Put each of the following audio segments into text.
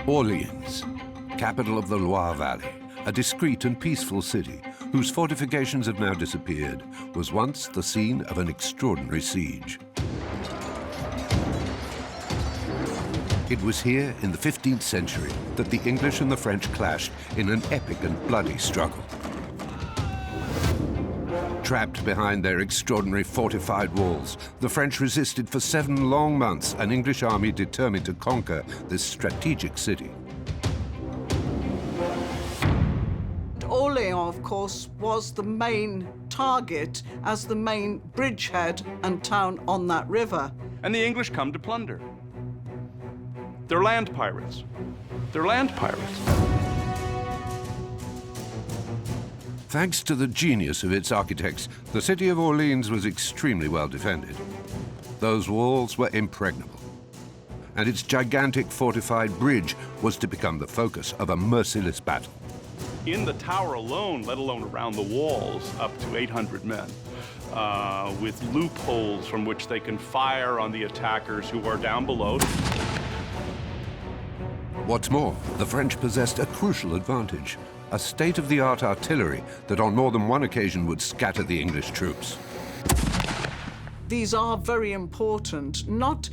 Orleans, capital of the Loire Valley, a discreet and peaceful city whose fortifications have now disappeared, was once the scene of an extraordinary siege. It was here in the 15th century that the English and the French clashed in an epic and bloody struggle. Trapped behind their extraordinary fortified walls, the French resisted for 7 long months, an English army determined to conquer this strategic city. Orleans, of course, was the main target as the main bridgehead and town on that river. And the English come to plunder. They're land pirates. They're land pirates. Thanks to the genius of its architects, the city of Orleans was extremely well defended. Those walls were impregnable, and its gigantic fortified bridge was to become the focus of a merciless battle. In the tower alone, let alone around the walls, up to 800 men, with loopholes from which they can fire on the attackers who are down below. What's more, the French possessed a crucial advantage, a state-of-the-art artillery that on more than one occasion would scatter the English troops. These are very important, not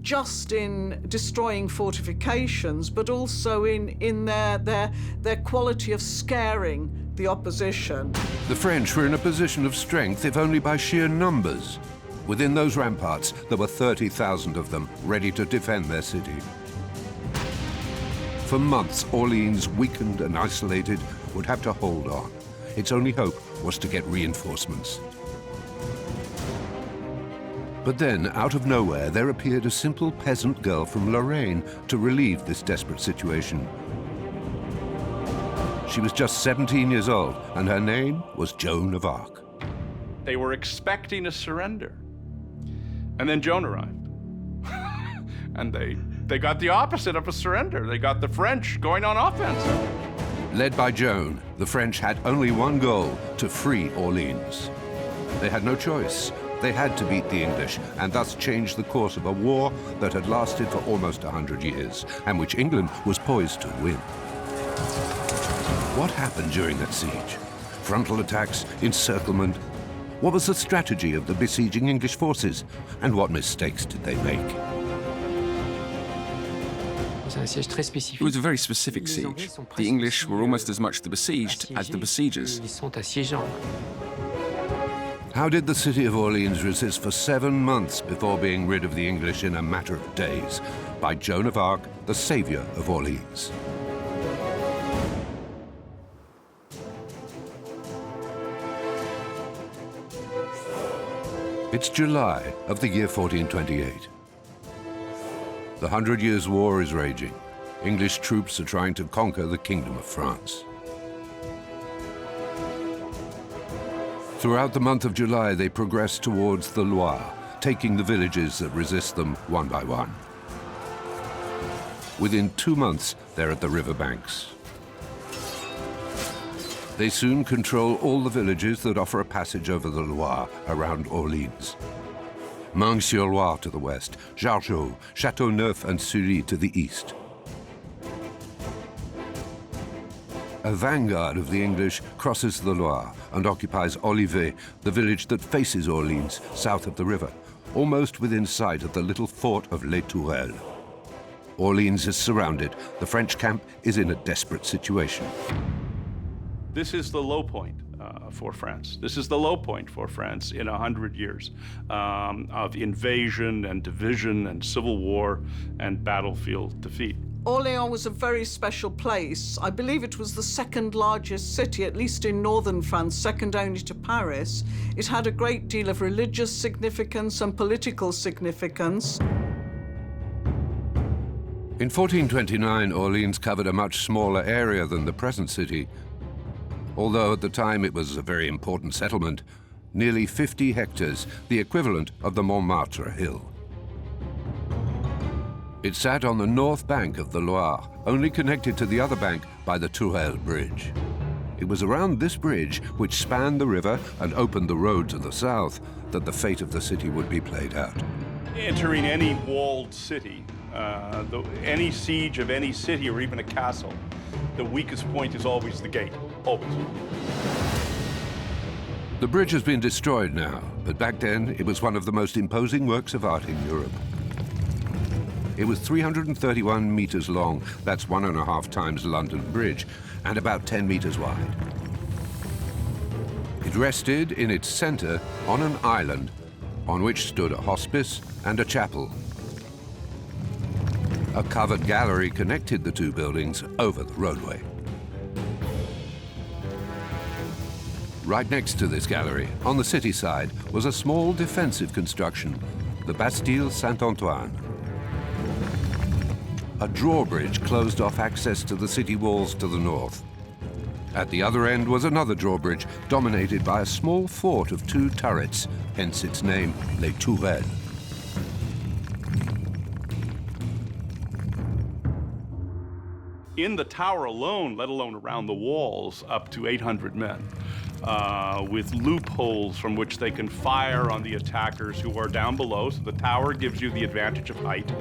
just in destroying fortifications, but also in their quality of scaring the opposition. The French were in a position of strength, if only by sheer numbers. Within those ramparts, there were 30,000 of them ready to defend their city. For months, Orleans, weakened and isolated, would have to hold on. Its only hope was to get reinforcements. But then, out of nowhere, there appeared a simple peasant girl from Lorraine to relieve this desperate situation. She was just 17 years old, and her name was Joan of Arc. They were expecting a surrender. And then Joan arrived. And they got the opposite of a surrender. They got the French going on offense. Led by Joan, the French had only one goal: to free Orleans. They had no choice. They had to beat the English and thus change the course of a war that had lasted for almost 100 years and which England was poised to win. What happened during that siege? Frontal attacks, encirclement. What was the strategy of the besieging English forces? And what mistakes did they make? It was a very specific siege. The English were almost as much the besieged as the besiegers. How did the city of Orleans resist for 7 months before being rid of the English in a matter of days by Joan of Arc, the savior of Orleans? It's July of the year 1428. The 100 Years' War is raging. English troops are trying to conquer the Kingdom of France. Throughout the month of July, they progress towards the Loire, taking the villages that resist them one by one. Within 2 months, they're at the river banks. They soon control all the villages that offer a passage over the Loire around Orleans. Meung-sur-Loire to the west, Jargeau, Châteauneuf and Sully to the east. A vanguard of the English crosses the Loire and occupies Olivet, the village that faces Orleans, south of the river, almost within sight of the little fort of Les Tourelles. Orleans is surrounded. The French camp is in a desperate situation. This is the low point for France. This is the low point for France in 100 years of invasion and division and civil war and battlefield defeat. Orleans was a very special place. I believe it was the second largest city, at least in northern France, second only to Paris. It had a great deal of religious significance and political significance. In 1429, Orleans covered a much smaller area than the present city. Although at the time it was a very important settlement, nearly 50 hectares, the equivalent of the Montmartre hill. It sat on the north bank of the Loire, only connected to the other bank by the Tourelles Bridge. It was around this bridge, which spanned the river and opened the road to the south, that the fate of the city would be played out. Entering any walled city Any siege of any city or even a castle, the weakest point is always the gate, always. The bridge has been destroyed now, but back then it was one of the most imposing works of art in Europe. It was 331 meters long, that's 1.5 times London Bridge, and about 10 meters wide. It rested in its center on an island on which stood a hospice and a chapel. A covered gallery connected the two buildings over the roadway. Right next to this gallery, on the city side, was a small defensive construction, the Bastille Saint-Antoine. A drawbridge closed off access to the city walls to the north. At the other end was another drawbridge dominated by a small fort of 2 turrets, hence its name, Les Tourelles. In the tower alone, let alone around the walls, up to 800 men, with loopholes from which they can fire on the attackers who are down below. So the tower gives you the advantage of height.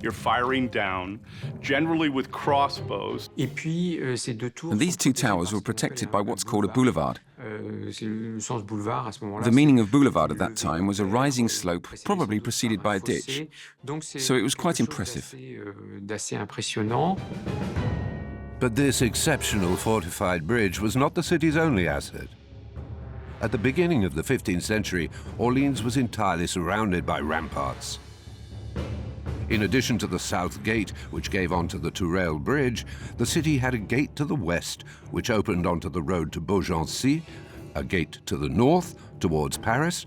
You're firing down, generally with crossbows. And these 2 towers were protected by what's called a boulevard. The meaning of boulevard at that time was a rising slope, probably preceded by a ditch. So it was quite impressive. But this exceptional fortified bridge was not the city's only asset. At the beginning of the 15th century, Orleans was entirely surrounded by ramparts. In addition to the south gate, which gave onto the Tourelle Bridge, the city had a gate to the west, which opened onto the road to Beaugency, a gate to the north, towards Paris,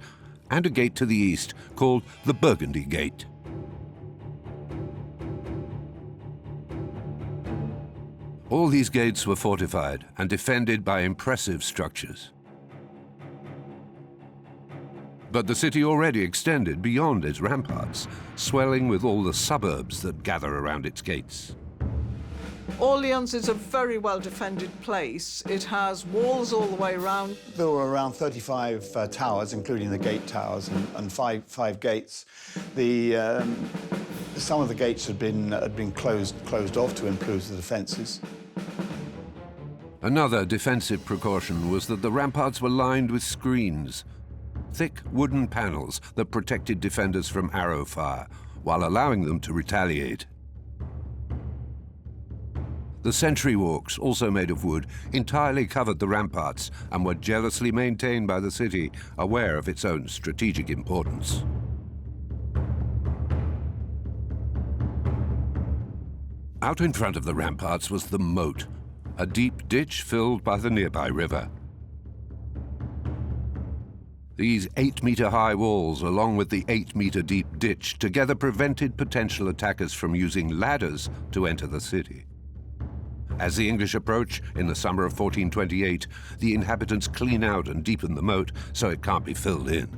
and a gate to the east, called the Burgundy Gate. All these gates were fortified and defended by impressive structures. But the city already extended beyond its ramparts, swelling with all the suburbs that gather around its gates. Orleans is a very well-defended place. It has walls all the way around. There were around 35 towers, including the gate towers, and five gates. Some of the gates had been closed off to improve the defences. Another defensive precaution was that the ramparts were lined with screens, thick wooden panels that protected defenders from arrow fire, while allowing them to retaliate. The sentry walks, also made of wood, entirely covered the ramparts and were jealously maintained by the city, aware of its own strategic importance. Out in front of the ramparts was the moat, a deep ditch filled by the nearby river. These 8-meter-high walls, along with the 8-meter-deep ditch, together prevented potential attackers from using ladders to enter the city. As the English approach in the summer of 1428, the inhabitants clean out and deepen the moat so it can't be filled in.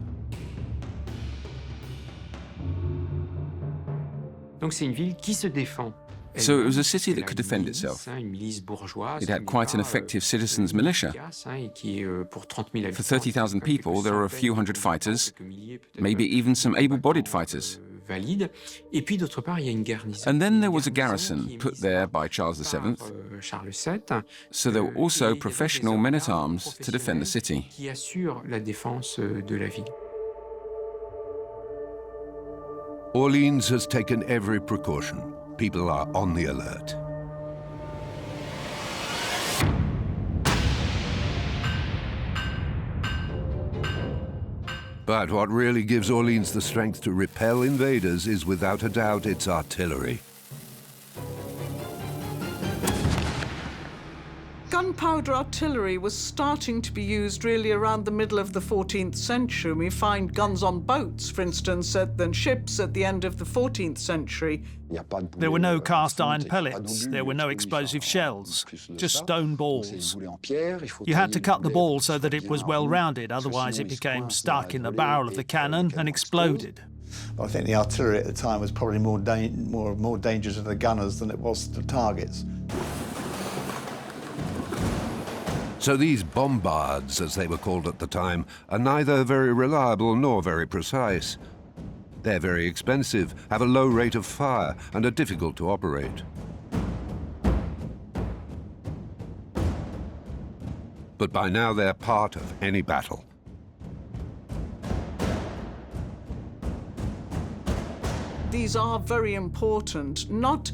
So it was a city that could defend itself. It had quite an effective citizens' militia. For 30,000 people, there were a few hundred fighters, maybe even some able-bodied fighters. And then there was a garrison put there by Charles VII, so there were also professional men-at-arms to defend the city. Orleans has taken every precaution. People are on the alert. But what really gives Orleans the strength to repel invaders is without a doubt its artillery. Gunpowder artillery was starting to be used really around the middle of the 14th century. We find guns on boats, for instance, and ships at the end of the 14th century. There were no cast iron pellets, there were no explosive shells, just stone balls. You had to cut the ball so that it was well rounded, otherwise it became stuck in the barrel of the cannon and exploded. But I think the artillery at the time was probably more dangerous to the gunners than it was to the targets. So these bombards, as they were called at the time, are neither very reliable nor very precise. They're very expensive, have a low rate of fire, and are difficult to operate. But by now they're part of any battle. These are very important, not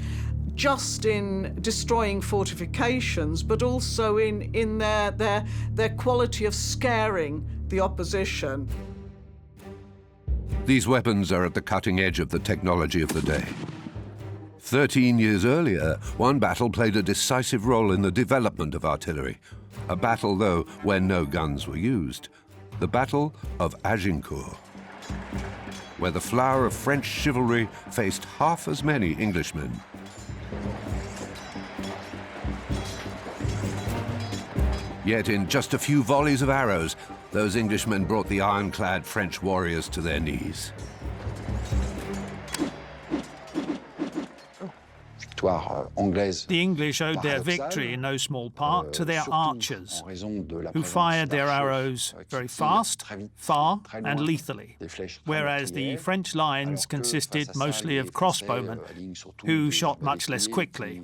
just in destroying fortifications, but also in their quality of scaring the opposition. These weapons are at the cutting edge of the technology of the day. 13 years earlier, one battle played a decisive role in the development of artillery. A battle, though, where no guns were used. The Battle of Agincourt, where the flower of French chivalry faced half as many Englishmen. Yet in just a few volleys of arrows, those Englishmen brought the ironclad French warriors to their knees. The English owed their victory in no small part to their archers, who fired their arrows very fast, far, and lethally, whereas the French lines consisted mostly of crossbowmen, who shot much less quickly.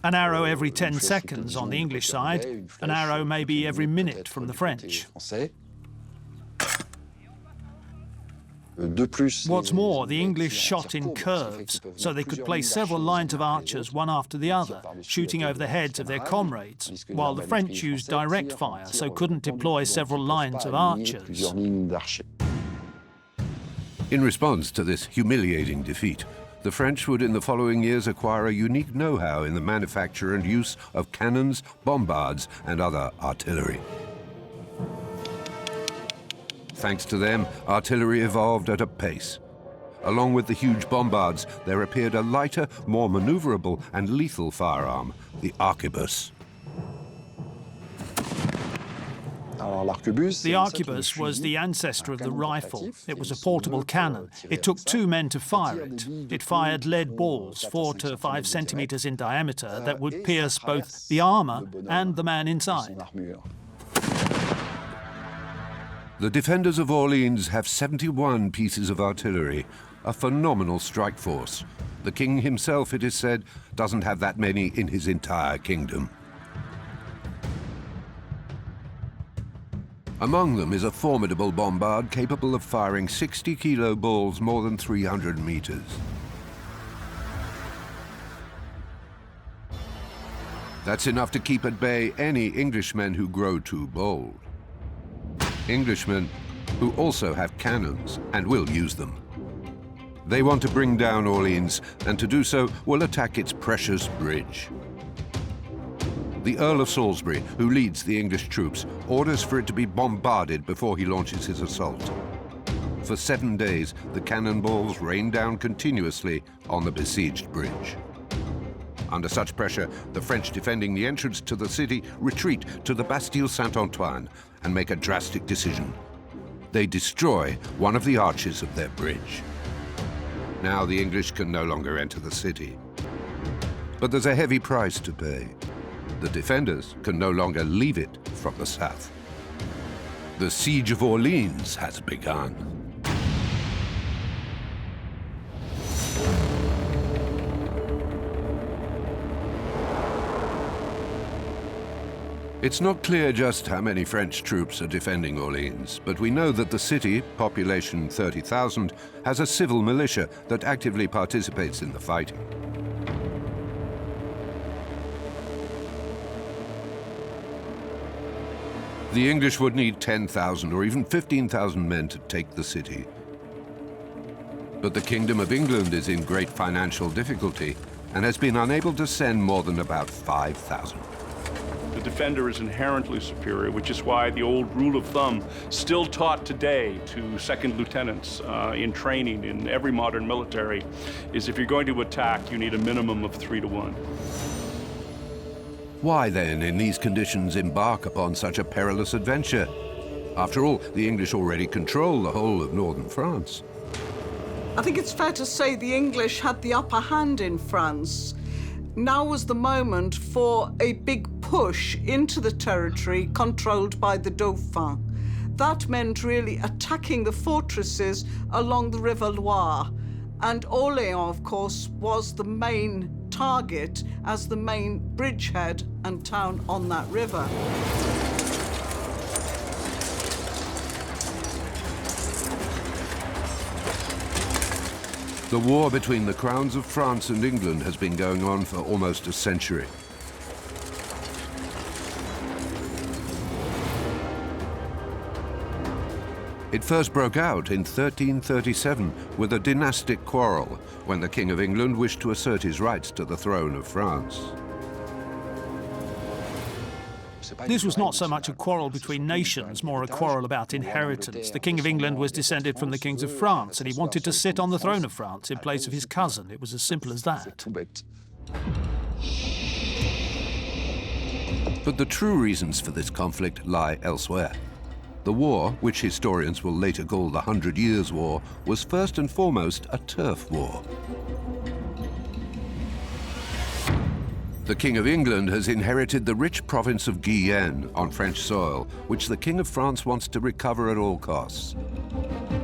An arrow every 10 seconds on the English side, an arrow maybe every minute from the French. What's more, the English shot in curves, so they could place several lines of archers one after the other, shooting over the heads of their comrades, while the French used direct fire, so couldn't deploy several lines of archers. In response to this humiliating defeat, the French would in the following years acquire a unique know-how in the manufacture and use of cannons, bombards, and other artillery. Thanks to them, artillery evolved at a pace. Along with the huge bombards, there appeared a lighter, more maneuverable and lethal firearm, the arquebus. The arquebus was the ancestor of the rifle. It was a portable cannon. It took 2 men to fire it. It fired lead balls 4 to 5 centimeters in diameter that would pierce both the armor and the man inside. The defenders of Orleans have 71 pieces of artillery, a phenomenal strike force. The king himself, it is said, doesn't have that many in his entire kingdom. Among them is a formidable bombard capable of firing 60-kilo balls more than 300 meters. That's enough to keep at bay any Englishmen who grow too bold. Englishmen who also have cannons and will use them. They want to bring down Orleans, and to do so will attack its precious bridge. The Earl of Salisbury, who leads the English troops, orders for it to be bombarded before he launches his assault. For 7 days, the cannonballs rain down continuously on the besieged bridge. Under such pressure, the French defending the entrance to the city retreat to the Bastille Saint-Antoine and make a drastic decision. They destroy one of the arches of their bridge. Now the English can no longer enter the city. But there's a heavy price to pay. The defenders can no longer leave it from the south. The siege of Orleans has begun. It's not clear just how many French troops are defending Orleans, but we know that the city, population 30,000, has a civil militia that actively participates in the fighting. The English would need 10,000 or even 15,000 men to take the city. But the Kingdom of England is in great financial difficulty and has been unable to send more than about 5,000. The defender is inherently superior, which is why the old rule of thumb, still taught today to second lieutenants in training in every modern military, is if you're going to attack, you need a minimum of 3 to 1. Why then, in these conditions, embark upon such a perilous adventure? After all, the English already control the whole of northern France. I think it's fair to say the English had the upper hand in France. Now was the moment for a big push into the territory controlled by the Dauphin. that meant really attacking the fortresses along the River Loire. And Orléans, of course, was the main target as the main bridgehead and town on that river. The war between the crowns of France and England has been going on for almost a century. It first broke out in 1337 with a dynastic quarrel when the King of England wished to assert his rights to the throne of France. This was not so much a quarrel between nations, more a quarrel about inheritance. The King of England was descended from the kings of France, and he wanted to sit on the throne of France in place of his cousin. It was as simple as that. But the true reasons for this conflict lie elsewhere. The war, which historians will later call the 100 Years' War, was first and foremost a turf war. The King of England has inherited the rich province of Guyenne on French soil, which the King of France wants to recover at all costs.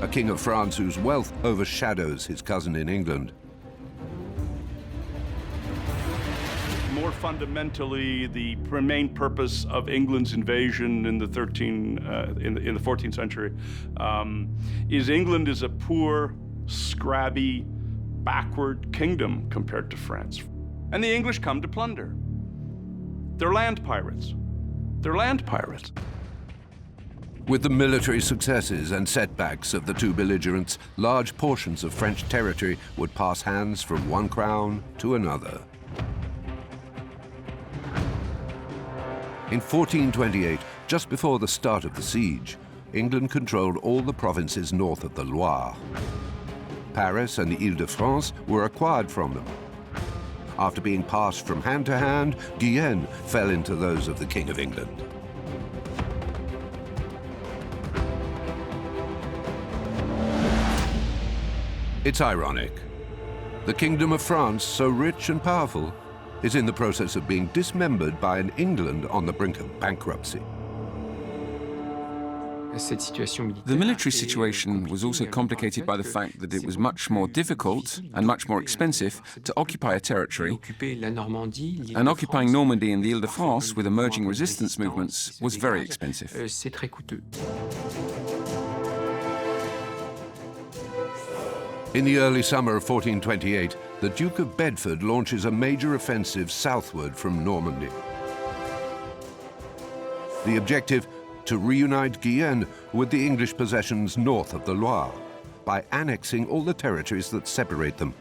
A King of France whose wealth overshadows his cousin in England. More fundamentally, the main purpose of England's invasion in the 14th century is England is a poor, scrabby, backward kingdom compared to France. And the English come to plunder. They're land pirates. They're land pirates. With the military successes and setbacks of the two belligerents, large portions of French territory would pass hands from one crown to another. In 1428, just before the start of the siege, England controlled all the provinces north of the Loire. Paris and the Ile-de-France were acquired from them. After being passed from hand to hand, Guyenne fell into those of the King of England. It's ironic. The Kingdom of France, so rich and powerful, is in the process of being dismembered by an England on the brink of bankruptcy. The military situation was also complicated by the fact that it was much more difficult and much more expensive to occupy a territory, and occupying Normandy and the Ile-de-France with emerging resistance movements was very expensive. In the early summer of 1428, the Duke of Bedford launches a major offensive southward from Normandy. The objective: to reunite Guyenne with the English possessions north of the Loire by annexing all the territories that separate them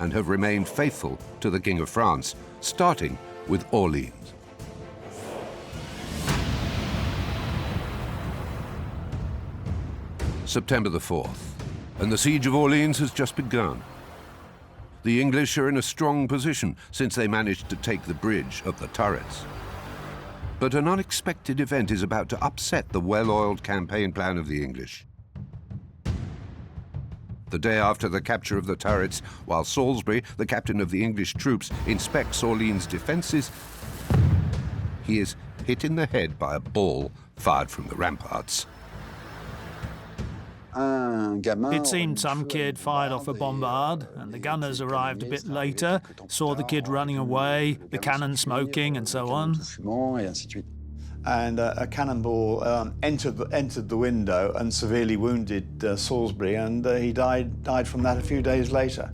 and have remained faithful to the King of France, starting with Orleans. September the 4th, and the siege of Orleans has just begun. The English are in a strong position since they managed to take the bridge of the turrets. But an unexpected event is about to upset the well-oiled campaign plan of the English. The day after the capture of the turrets, while Salisbury, the captain of the English troops, inspects Orleans' defenses, he is hit in the head by a ball fired from the ramparts. It seemed some kid fired off a bombard, and the gunners arrived a bit later, saw the kid running away, the cannon smoking, and so on. And a cannonball entered the window and severely wounded Salisbury, and he died from that a few days later.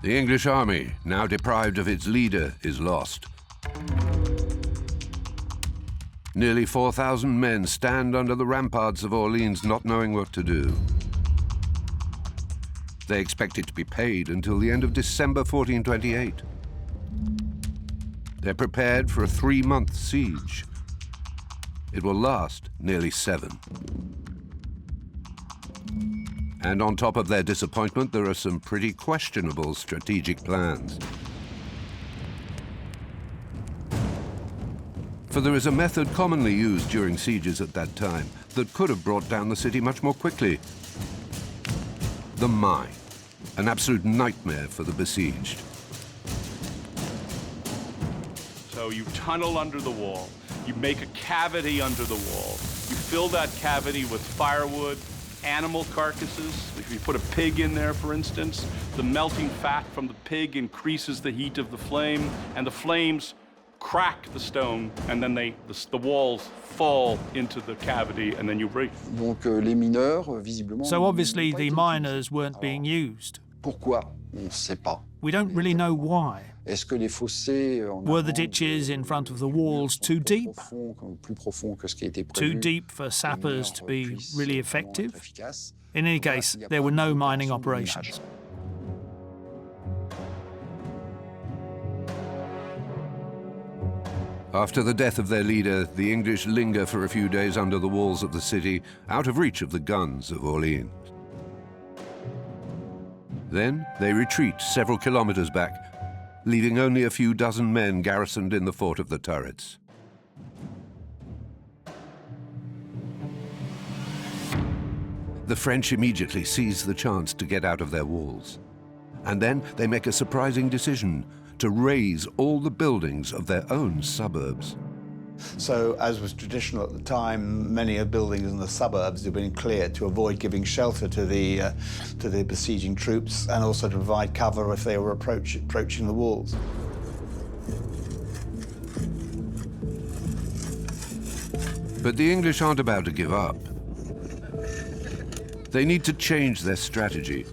The English army, now deprived of its leader, is lost. Nearly 4,000 men stand under the ramparts of Orleans, not knowing what to do. They expect it to be paid until the end of December 1428. They're prepared for a 3-month siege. It will last nearly 7. And on top of their disappointment, there are some pretty questionable strategic plans. For there is a method commonly used during sieges at that time that could have brought down the city much more quickly. The mine, an absolute nightmare for the besieged. So you tunnel under the wall, You make a cavity under the wall. You fill that cavity with firewood, animal carcasses. If you put a pig in there, for instance, the melting fat from the pig increases the heat of the flame, and the flames crack the stone, and then the walls fall into the cavity, and then you breathe. So obviously the miners weren't being used. Pourquoi? On ne sait pas. We don't really know why. Est-ce que les fossés Were the ditches in front of the walls too deep? plus profonds que ce qui était Too prévu? deep for sappers to be really effective? In any case, there were no mining operations. After the death of their leader, the English linger for a few days under the walls of the city, out of reach of the guns of Orleans. Then they retreat several kilometers back, leaving only a few dozen men garrisoned in the fort of the turrets. The French immediately seize the chance to get out of their walls. And then they make a surprising decision to raze all the buildings of their own suburbs. So, as was traditional at the time, many of the buildings in the suburbs had been cleared to avoid giving shelter to the besieging troops, and also to provide cover if they were approaching the walls. But the English aren't about to give up. They need to change their strategy.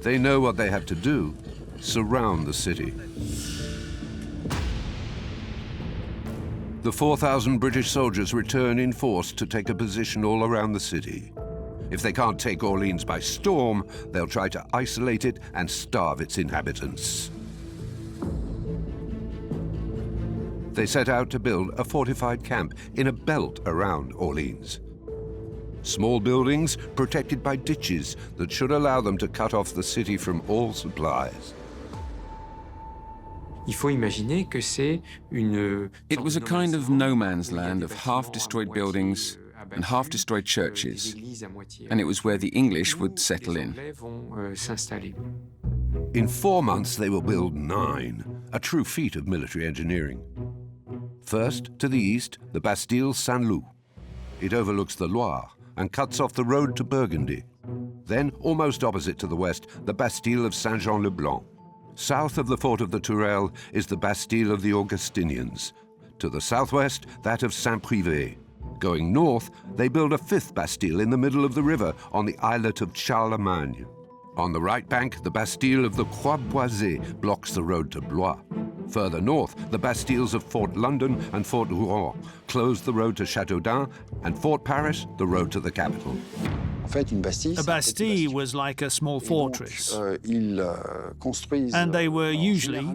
They know what they have to do: surround the city. The 4,000 British soldiers return in force to take a position all around the city. If they can't take Orleans by storm, they'll try to isolate it and starve its inhabitants. They set out to build a fortified camp in a belt around Orleans. Small buildings protected by ditches that should allow them to cut off the city from all supplies. It was a kind of no man's land of half-destroyed buildings and half-destroyed churches, and it was where the English would settle in. In 4 months, they will build 9, a true feat of military engineering. First, to the east, the Bastille Saint-Loup. It overlooks the Loire and cuts off the road to Burgundy. Then, almost opposite to the west, the Bastille of Saint-Jean-le-Blanc. South of the fort of the Tourelle is the Bastille of the Augustinians. To the southwest, that of Saint-Privé. Going north, they build a 5th Bastille in the middle of the river on the islet of Charlemagne. On the right bank, the Bastille of the Croix-Boisée blocks the road to Blois. Further north, the Bastilles of Fort London and Fort Rouen close the road to Châteaudun, and Fort Paris, the road to the capital. A bastille was like a small fortress, and they were usually,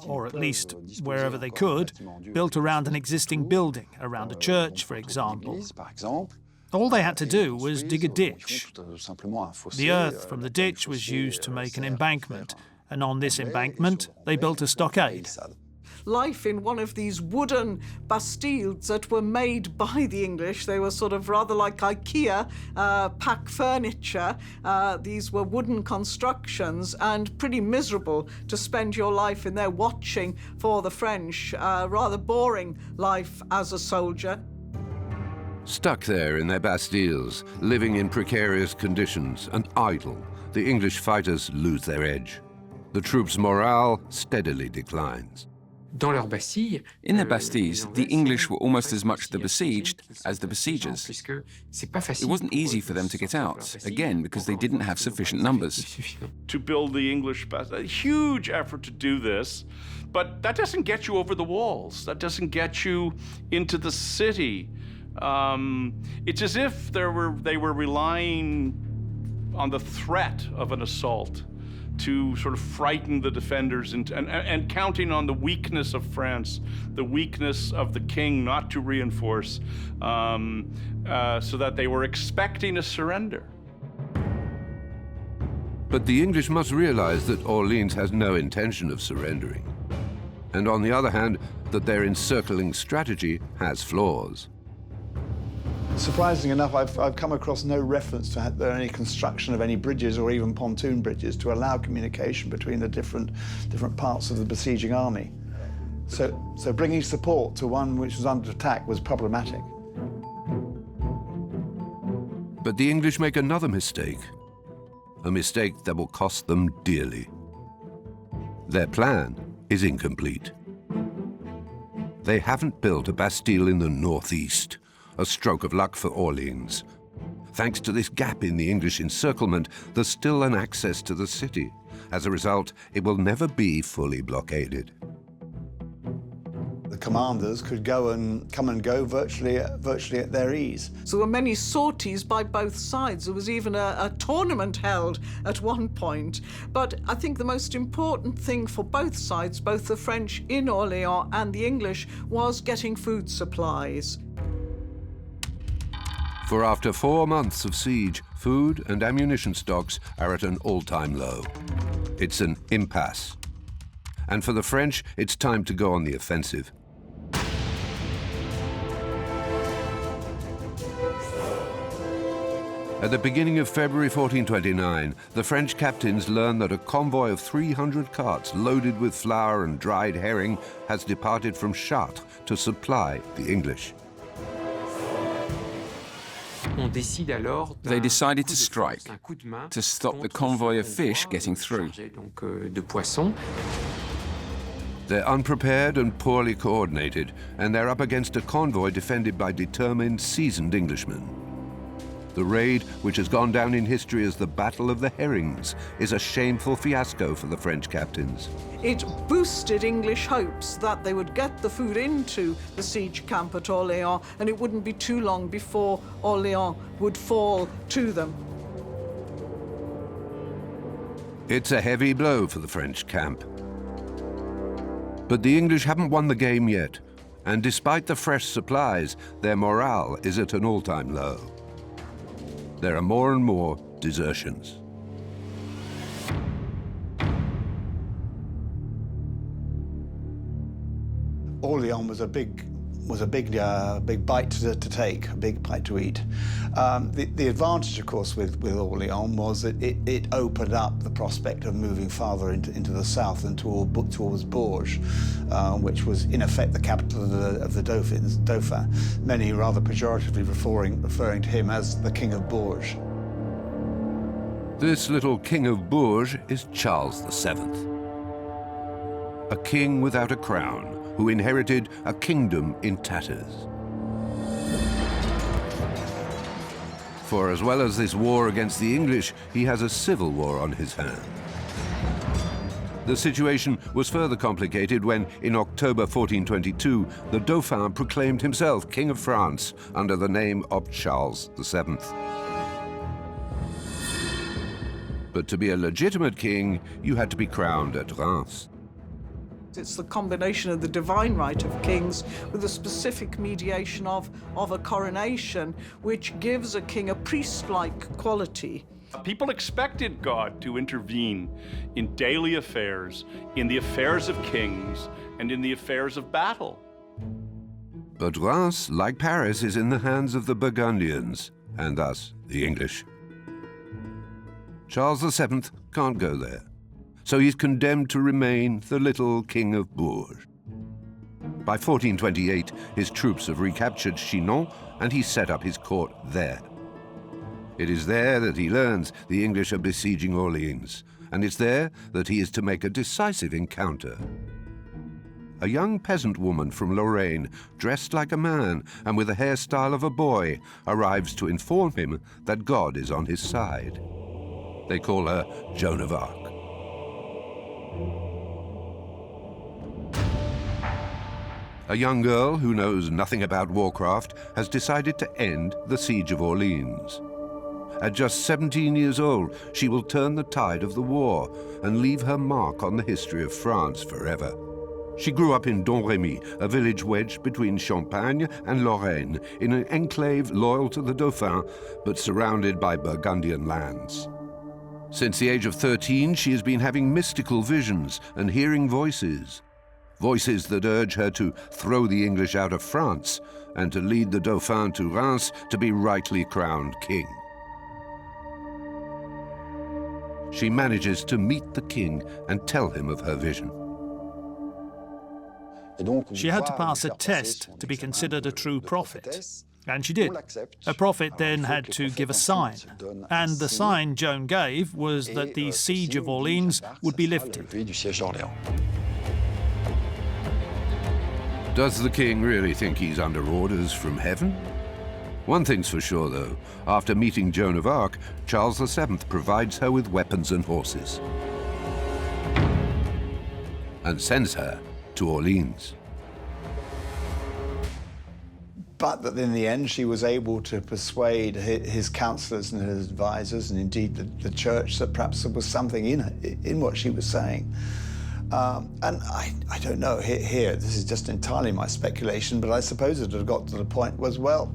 or at least wherever they could, built around an existing building, around a church, for example. All they had to do was dig a ditch. The earth from the ditch was used to make an embankment, and on this embankment they built a stockade. Life in one of these wooden bastilles that were made by the English. They were sort of rather like IKEA pack furniture. These were wooden constructions, and pretty miserable to spend your life in there watching for the French. Rather boring life as a soldier. Stuck there in their bastilles, living in precarious conditions and idle, the English fighters lose their edge. The troops' morale steadily declines. In their bastilles, the English were almost as much the besieged as the besiegers. It wasn't easy for them to get out, again, because they didn't have sufficient numbers. To build the English bastille, a huge effort to do this, but that doesn't get you over the walls. That doesn't get you into the city. It's as if they were relying on the threat of an assault to sort of frighten the defenders and counting on the weakness of France, the weakness of the king not to reinforce, so that they were expecting a surrender. But the English must realize that Orleans has no intention of surrendering. And on the other hand, that their encircling strategy has flaws. Surprisingly enough, I've come across no reference to any construction of any bridges or even pontoon bridges to allow communication between the different parts of the besieging army. So bringing support to one which was under attack was problematic. But the English make another mistake, a mistake that will cost them dearly. Their plan is incomplete. They haven't built a bastille in the northeast, a stroke of luck for Orleans. Thanks to this gap in the English encirclement, there's still an access to the city. As a result, it will never be fully blockaded. The commanders could come and go virtually at their ease. So there were many sorties by both sides. There was even a tournament held at one point. But I think the most important thing for both sides, both the French in Orléans and the English, was getting food supplies. For after 4 months of siege, food and ammunition stocks are at an all-time low. It's an impasse. And for the French, it's time to go on the offensive. At the beginning of February 1429, the French captains learn that a convoy of 300 carts loaded with flour and dried herring has departed from Chartres to supply the English. They decided to strike, to stop the convoy of fish getting through. They're unprepared and poorly coordinated, and they're up against a convoy defended by determined, seasoned Englishmen. The raid, which has gone down in history as the Battle of the Herrings, is a shameful fiasco for the French captains. It boosted English hopes that they would get the food into the siege camp at Orléans, and it wouldn't be too long before Orléans would fall to them. It's a heavy blow for the French camp. But the English haven't won the game yet, and despite the fresh supplies, their morale is at an all-time low. There are more and more desertions. Orléans was a big bite to take, a big bite to eat. The advantage, of course, with Orléans was that it opened up the prospect of moving farther into the south and towards Bourges, which was in effect the capital of the Dauphin. Many rather pejoratively referring to him as the King of Bourges. This little King of Bourges is Charles VII, a king without a crown, who inherited a kingdom in tatters. For as well as this war against the English, he has a civil war on his hands. The situation was further complicated when, in October 1422, the Dauphin proclaimed himself King of France under the name of Charles VII. But to be a legitimate king, you had to be crowned at Reims. It's the combination of the divine right of kings with the specific mediation of a coronation, which gives a king a priest-like quality. People expected God to intervene in daily affairs, in the affairs of kings, and in the affairs of battle. But Reims, like Paris, is in the hands of the Burgundians, and thus the English. Charles VII can't go there, so he's condemned to remain the little King of Bourges. By 1428, his troops have recaptured Chinon, and he set up his court there. It is there that he learns the English are besieging Orleans, and it's there that he is to make a decisive encounter. A young peasant woman from Lorraine, dressed like a man and with the hairstyle of a boy, arrives to inform him that God is on his side. They call her Joan of Arc. A young girl who knows nothing about warcraft has decided to end the siege of Orleans. At just 17 years old, she will turn the tide of the war and leave her mark on the history of France forever. She grew up in Domremy, a village wedged between Champagne and Lorraine, in an enclave loyal to the Dauphin, but surrounded by Burgundian lands. Since the age of 13, she has been having mystical visions and hearing voices. Voices that urge her to throw the English out of France and to lead the Dauphin to Reims to be rightly crowned king. She manages to meet the king and tell him of her vision. She had to pass a test to be considered a true prophet. And she did. A prophet then had to give a sign. And the sign Joan gave was that the siege of Orleans would be lifted. Does the king really think he's under orders from heaven? One thing's for sure, though. After meeting Joan of Arc, Charles VII provides her with weapons and horses and sends her to Orleans. But that in the end she was able to persuade his counsellors and his advisors, and indeed the church, that perhaps there was something in what she was saying. And I don't know, here, this is just entirely my speculation, but I suppose it had got to the point was, well,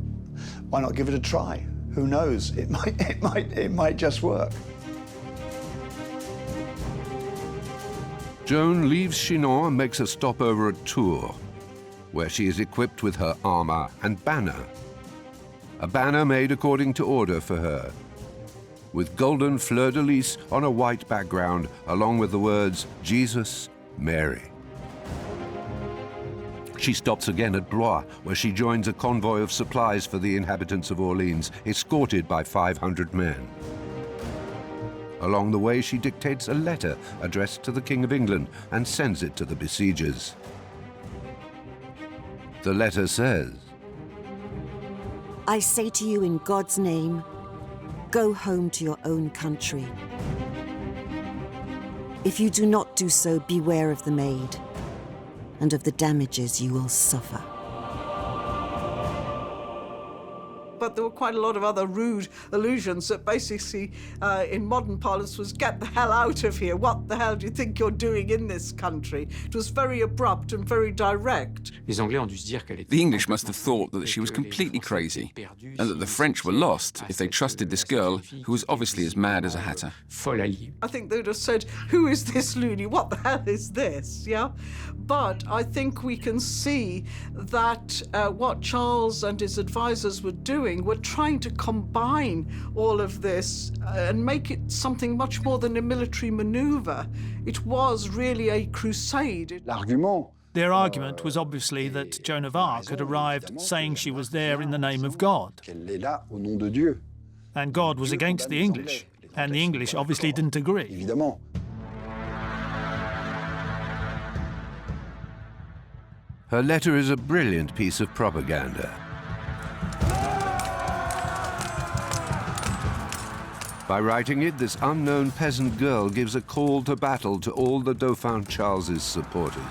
why not give it a try? Who knows? It might just work. Joan leaves Chinon and makes a stopover at Tours, where she is equipped with her armor and banner. A banner made according to order for her, with golden fleur-de-lis on a white background, along with the words, Jesus, Mary. She stops again at Blois, where she joins a convoy of supplies for the inhabitants of Orleans, escorted by 500 men. Along the way, she dictates a letter addressed to the King of England and sends it to the besiegers. The letter says, I say to you in God's name, go home to your own country. If you do not do so, beware of the maid and of the damages you will suffer. But there were quite a lot of other rude allusions that basically, in modern parlance, was get the hell out of here. What the hell do you think you're doing in this country? It was very abrupt and very direct. The English must have thought that she was completely crazy, and that the French were lost if they trusted this girl who was obviously as mad as a hatter. I think they would have said, who is this loony? What the hell is this? Yeah? But I think we can see that what Charles and his advisors were doing were trying to combine all of this and make it something much more than a military maneuver. It was really a crusade. Their argument was obviously that Joan of Arc had arrived saying she was there in the name of God. And God was against the English, and the English obviously didn't agree. her letter is a brilliant piece of propaganda. By writing it, this unknown peasant girl gives a call to battle to all the Dauphin Charles's supporters.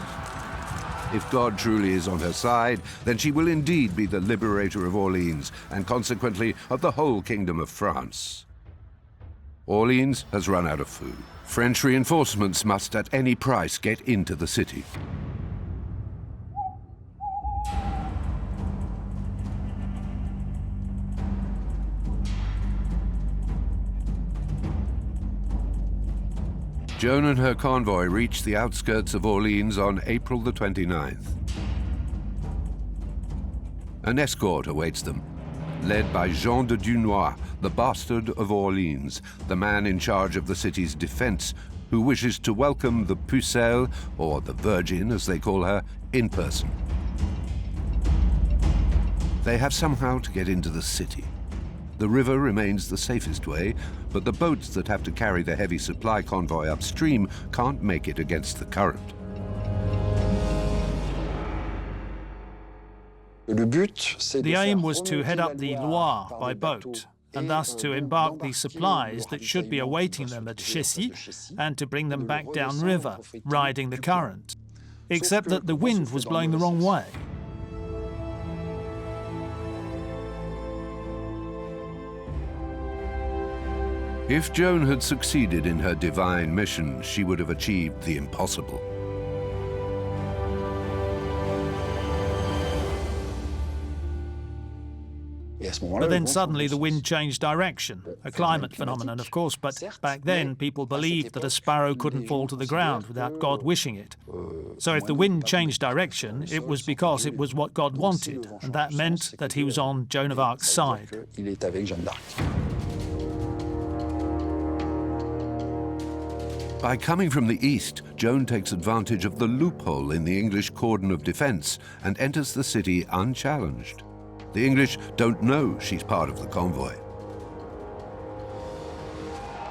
If God truly is on her side, then she will indeed be the liberator of Orleans, and consequently of the whole kingdom of France. Orleans has run out of food. French reinforcements must at any price get into the city. Joan and her convoy reach the outskirts of Orleans on April the 29th. An escort awaits them, led by Jean de Dunois, the bastard of Orleans, the man in charge of the city's defense, who wishes to welcome the Pucelle, or the Virgin as they call her, in person. They have somehow to get into the city. The river remains the safest way, but the boats that have to carry the heavy supply convoy upstream can't make it against the current. The aim was to head up the Loire by boat, and thus to embark the supplies that should be awaiting them at Chessy, and to bring them back downriver, riding the current. Except that the wind was blowing the wrong way. If Joan had succeeded in her divine mission, she would have achieved the impossible. But then suddenly the wind changed direction, a climate phenomenon, of course, but back then people believed that a sparrow couldn't fall to the ground without God wishing it. So if the wind changed direction, it was because it was what God wanted, and that meant that he was on Joan of Arc's side. By coming from the east, Joan takes advantage of the loophole in the English cordon of defense and enters the city unchallenged. The English don't know she's part of the convoy.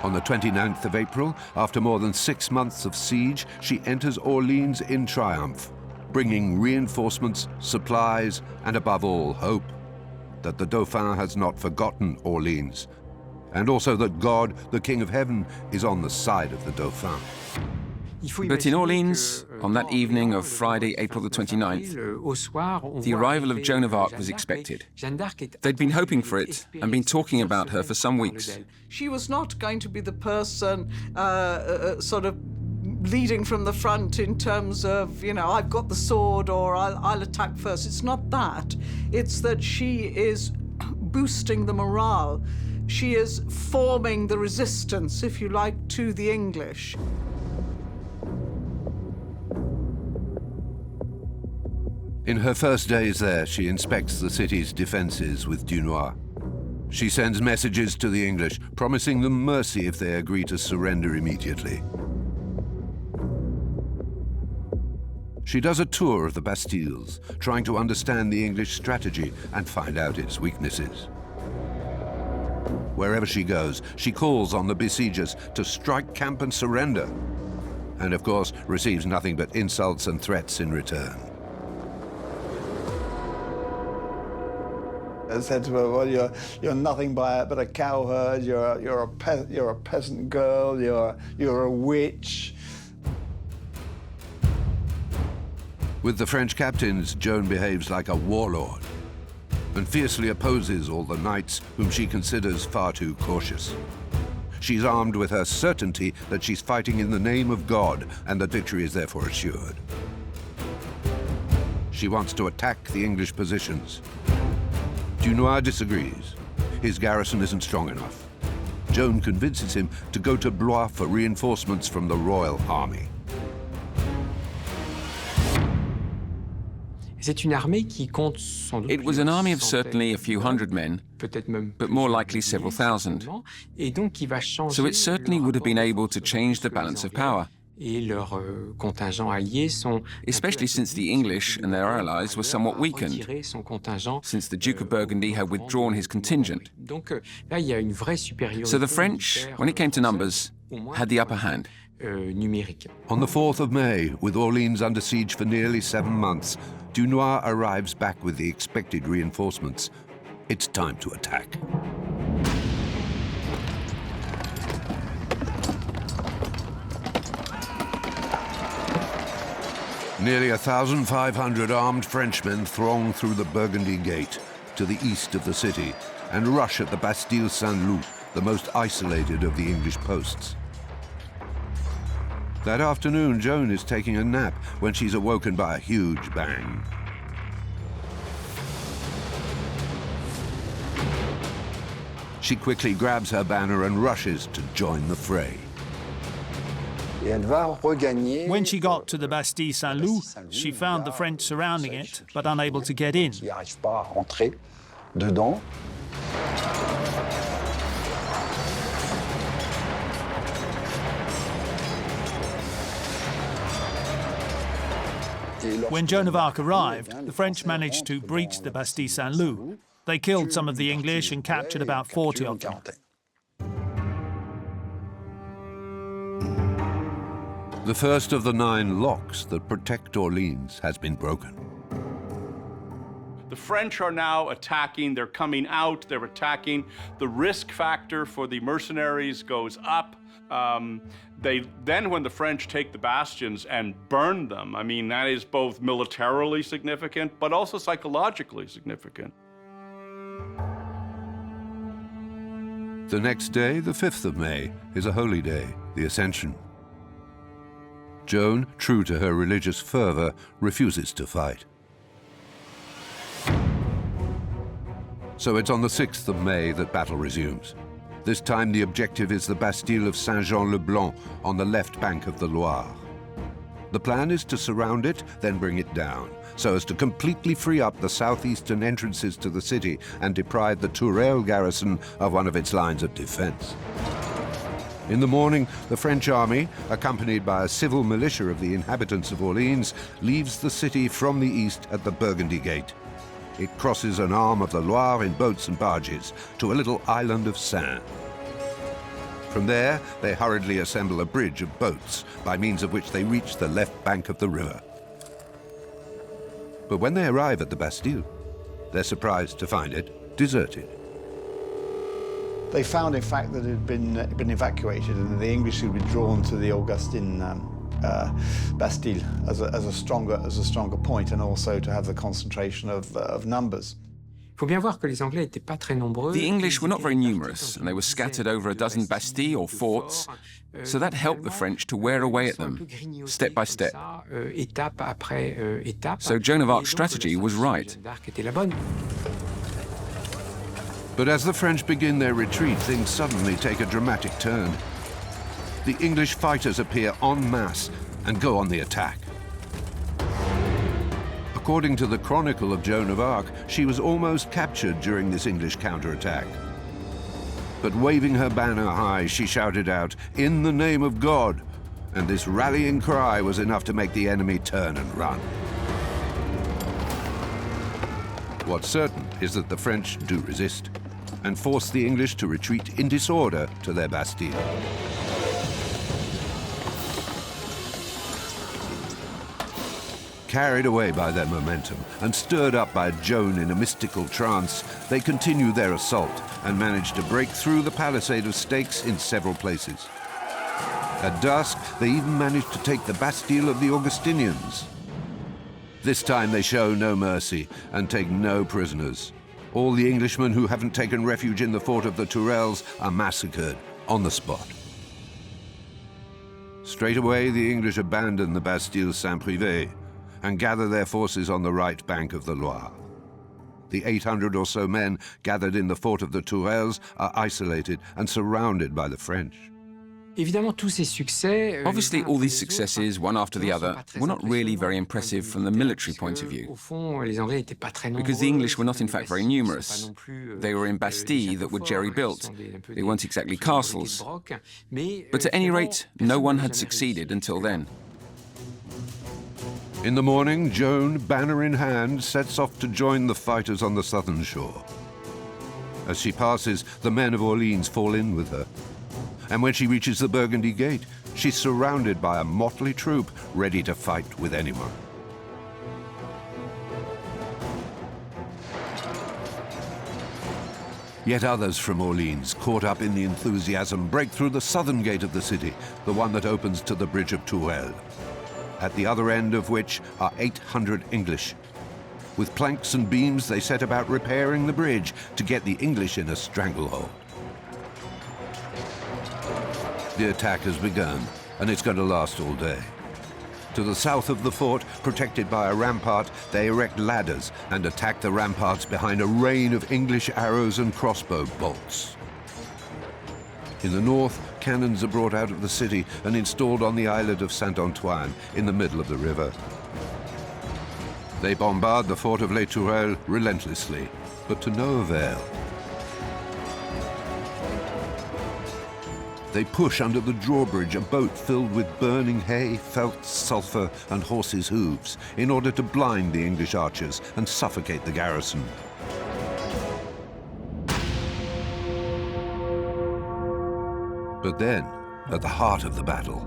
On the 29th of April, after more than 6 months of siege, she enters Orleans in triumph, bringing reinforcements, supplies, and above all, hope that the Dauphin has not forgotten Orleans, and also that God, the King of Heaven, is on the side of the Dauphin. But in Orleans, on that evening of Friday, April the 29th, the arrival of Joan of Arc was expected. They'd been hoping for it and been talking about her for some weeks. She was not going to be the person sort of leading from the front in terms of, you know, I've got the sword or I'll attack first. It's not that. It's that she is boosting the morale. She is forming the resistance, if you like, to the English. In her first days there, she inspects the city's defenses with Dunois. She sends messages to the English, promising them mercy if they agree to surrender immediately. She does a tour of the Bastilles, trying to understand the English strategy and find out its weaknesses. Wherever she goes, she calls on the besiegers to strike camp and surrender, and of course receives nothing but insults and threats in return. I said to her, well, you're nothing but a cowherd, you're a peasant girl, you're a witch. With the French captains, Joan behaves like a warlord and fiercely opposes all the knights whom she considers far too cautious. She's armed with her certainty that she's fighting in the name of God and that victory is therefore assured. She wants to attack the English positions. Dunois disagrees. His garrison isn't strong enough. Joan convinces him to go to Blois for reinforcements from the royal army. It was an army of certainly a few hundred men, but more likely several thousand. So it certainly would have been able to change the balance of power, especially since the English and their allies were somewhat weakened, since the Duke of Burgundy had withdrawn his contingent. So the French, when it came to numbers, had the upper hand. On the 4th of May, with Orleans under siege for nearly 7 months, Dunois arrives back with the expected reinforcements. It's time to attack. Nearly 1,500 armed Frenchmen throng through the Burgundy Gate to the east of the city and rush at the Bastille Saint-Loup, the most isolated of the English posts. That afternoon, Joan is taking a nap when she's awoken by a huge bang. She quickly grabs her banner and rushes to join the fray. When she got to the Bastille Saint-Loup, she found the French surrounding it, but unable to get in. When Joan of Arc arrived, the French managed to breach the Bastille Saint-Loup. They killed some of the English and captured about 40 of them. The first of the 9 locks that protect Orleans has been broken. The French are now attacking, they're coming out, they're attacking. The risk factor for the mercenaries goes up. Then when the French take the bastions and burn them, I mean, that is both militarily significant, but also psychologically significant. The next day, the 5th of May, is a holy day, the Ascension. Joan, true to her religious fervor, refuses to fight. So it's on the 6th of May that battle resumes. This time the objective is the Bastille of Saint-Jean-le-Blanc on the left bank of the Loire. The plan is to surround it, then bring it down, so as to completely free up the southeastern entrances to the city and deprive the Tourelle garrison of one of its lines of defense. In the morning, the French army, accompanied by a civil militia of the inhabitants of Orleans, leaves the city from the east at the Burgundy Gate. It crosses an arm of the Loire in boats and barges to a little island of Seine. From there, they hurriedly assemble a bridge of boats, by means of which they reach the left bank of the river. But when they arrive at the Bastille, they're surprised to find it deserted. They found, in fact, that it had been evacuated, and the English had withdrawn to the Augustin Bastille as a stronger point, and also to have the concentration of numbers. The English were not very numerous, and they were scattered over a dozen bastilles or forts, so that helped the French to wear away at them, step by step. So Joan of Arc's strategy was right. But as the French begin their retreat, things suddenly take a dramatic turn. The English fighters appear en masse and go on the attack. According to the Chronicle of Joan of Arc, she was almost captured during this English counterattack. But waving her banner high, she shouted out, "In the name of God!" And this rallying cry was enough to make the enemy turn and run. What's certain is that the French do resist and force the English to retreat in disorder to their Bastille. Carried away by their momentum and stirred up by Joan in a mystical trance, they continue their assault and manage to break through the palisade of stakes in several places. At dusk, they even manage to take the Bastille of the Augustinians. This time they show no mercy and take no prisoners. All the Englishmen who haven't taken refuge in the fort of the Tourelles are massacred on the spot. Straight away, the English abandon the Bastille Saint-Privé and gather their forces on the right bank of the Loire. The 800 or so men gathered in the fort of the Tourelles are isolated and surrounded by the French. Obviously, all these successes, one after the other, were not really very impressive from the military point of view, because the English were not in fact very numerous. They were in bastilles that were jerry-built. They weren't exactly castles. But at any rate, no one had succeeded until then. In the morning, Joan, banner in hand, sets off to join the fighters on the southern shore. As she passes, the men of Orleans fall in with her. And when she reaches the Burgundy Gate, she's surrounded by a motley troop ready to fight with anyone. Yet others from Orleans, caught up in the enthusiasm, break through the southern gate of the city, the one that opens to the bridge of Tourelles, at the other end of which are 800 English. With planks and beams, they set about repairing the bridge to get the English in a stranglehold. The attack has begun, and it's going to last all day. To the south of the fort, protected by a rampart, they erect ladders and attack the ramparts behind a rain of English arrows and crossbow bolts. In the north, cannons are brought out of the city and installed on the islet of Saint-Antoine in the middle of the river. They bombard the fort of Les Tourelles relentlessly, but to no avail. They push under the drawbridge a boat filled with burning hay, felt, sulphur, and horses' hooves in order to blind the English archers and suffocate the garrison. But then, at the heart of the battle,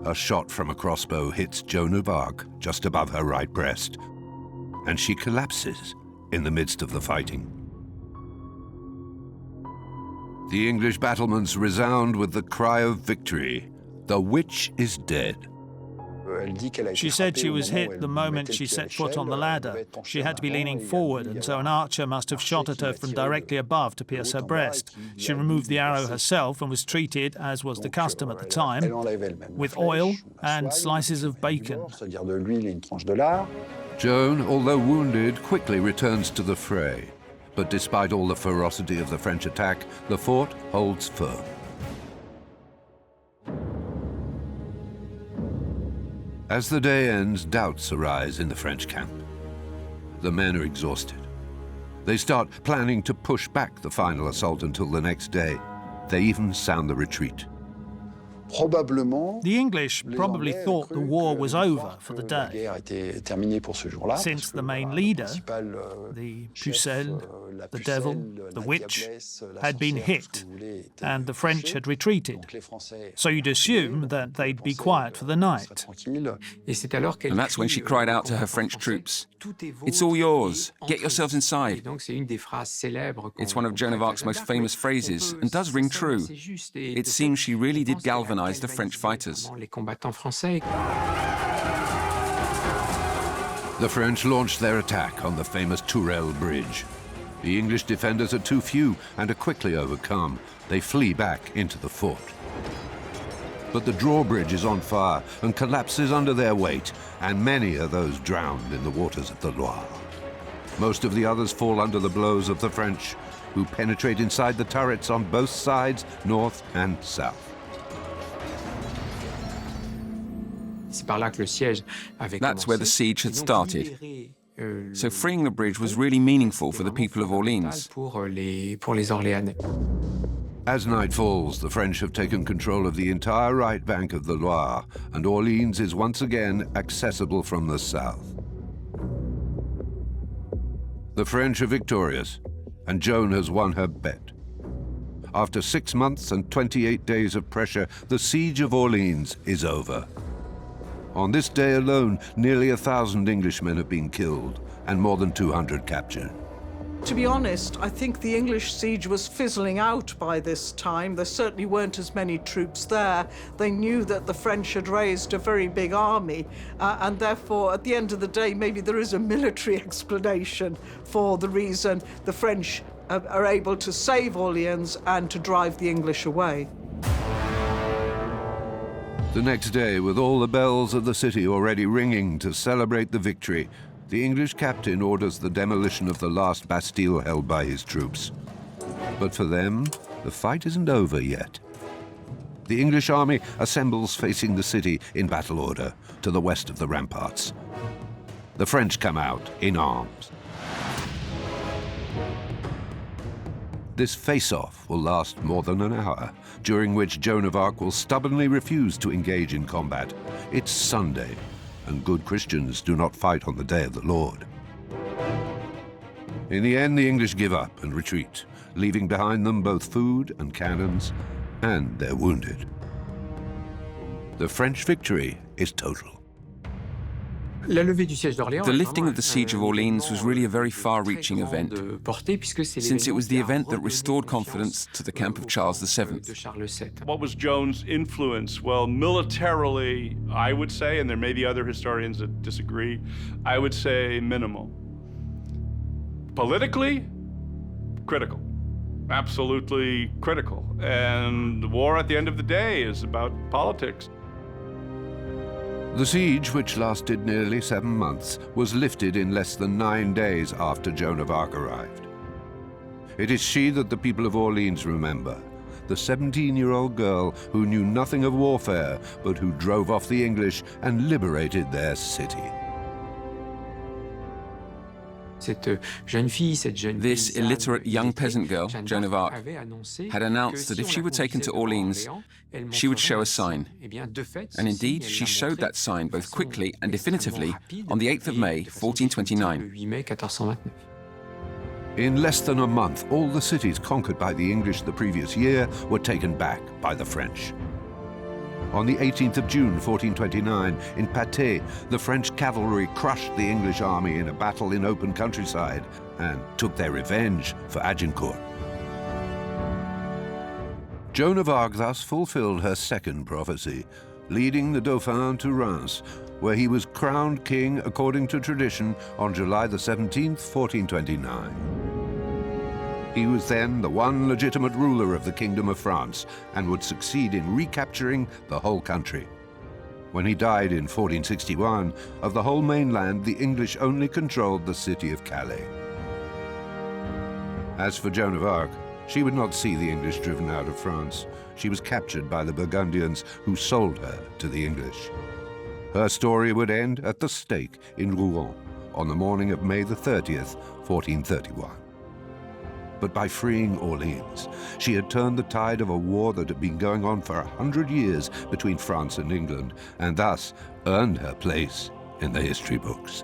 a shot from a crossbow hits Joan of Arc just above her right breast, and she collapses in the midst of the fighting. The English battlements resound with the cry of victory. The witch is dead. She said she was hit the moment she set foot on the ladder. She had to be leaning forward, and so an archer must have shot at her from directly above to pierce her breast. She removed the arrow herself and was treated, as was the custom at the time, with oil and slices of bacon. Joan, although wounded, quickly returns to the fray. But despite all the ferocity of the French attack, the fort holds firm. As the day ends, doubts arise in the French camp. The men are exhausted. They start planning to push back the final assault until the next day. They even sound the retreat. The English probably thought the war was over for the day, since the main leader, the Pucelle, the devil, the witch, had been hit, and the French had retreated. So you'd assume that they'd be quiet for the night. And that's when she cried out to her French troops, "It's all yours. Get yourselves inside." It's one of Joan of Arc's most famous phrases and does ring true. It seems she really did galvanize the French fighters. The French launched their attack on the famous Tourelle Bridge. The English defenders are too few and are quickly overcome. They flee back into the fort. But the drawbridge is on fire and collapses under their weight, and many are those drowned in the waters of the Loire. Most of the others fall under the blows of the French, who penetrate inside the turrets on both sides, north and south. That's where the siege had started. So freeing the bridge was really meaningful for the people of Orleans. As night falls, the French have taken control of the entire right bank of the Loire, and Orleans is once again accessible from the south. The French are victorious, and Joan has won her bet. After 6 months and 28 days of pressure, the siege of Orleans is over. On this day alone, nearly 1,000 Englishmen have been killed and more than 200 captured. To be honest, I think the English siege was fizzling out by this time. There certainly weren't as many troops there. They knew that the French had raised a very big army, and therefore, at the end of the day, maybe there is a military explanation for the reason the French are able to save Orleans and to drive the English away. The next day, with all the bells of the city already ringing to celebrate the victory, the English captain orders the demolition of the last Bastille held by his troops. But for them, the fight isn't over yet. The English army assembles facing the city in battle order to the west of the ramparts. The French come out in arms. This face-off will last more than an hour, during which Joan of Arc will stubbornly refuse to engage in combat. It's Sunday, and good Christians do not fight on the day of the Lord. In the end, the English give up and retreat, leaving behind them both food and cannons and their wounded. The French victory is total. The lifting of the siege of Orleans was really a very far-reaching event, since it was the event that restored confidence to the camp of Charles VII. What was Joan's influence? Well, militarily, I would say, and there may be other historians that disagree, I would say minimal. Politically, critical. Absolutely critical. And the war at the end of the day is about politics. The siege, which lasted nearly 7 months, was lifted in less than 9 days after Joan of Arc arrived. It is she that the people of Orleans remember, the 17-year-old girl who knew nothing of warfare, but who drove off the English and liberated their city. This illiterate young peasant girl, Joan of Arc, had announced that if she were taken to Orleans, she would show a sign. And indeed, she showed that sign both quickly and definitively on the 8th of May, 1429. In less than a month, all the cities conquered by the English the previous year were taken back by the French. On the 18th of June, 1429, in Patay, the French cavalry crushed the English army in a battle in open countryside and took their revenge for Agincourt. Joan of Arc thus fulfilled her second prophecy, leading the Dauphin to Reims, where he was crowned king according to tradition on July the 17th, 1429. He was then the one legitimate ruler of the Kingdom of France and would succeed in recapturing the whole country. When he died in 1461, of the whole mainland, the English only controlled the city of Calais. As for Joan of Arc, she would not see the English driven out of France. She was captured by the Burgundians who sold her to the English. Her story would end at the stake in Rouen on the morning of May the 30th, 1431. but by freeing Orleans. She had turned the tide of a war that had been going on for 100 years between France and England, and thus earned her place in the history books.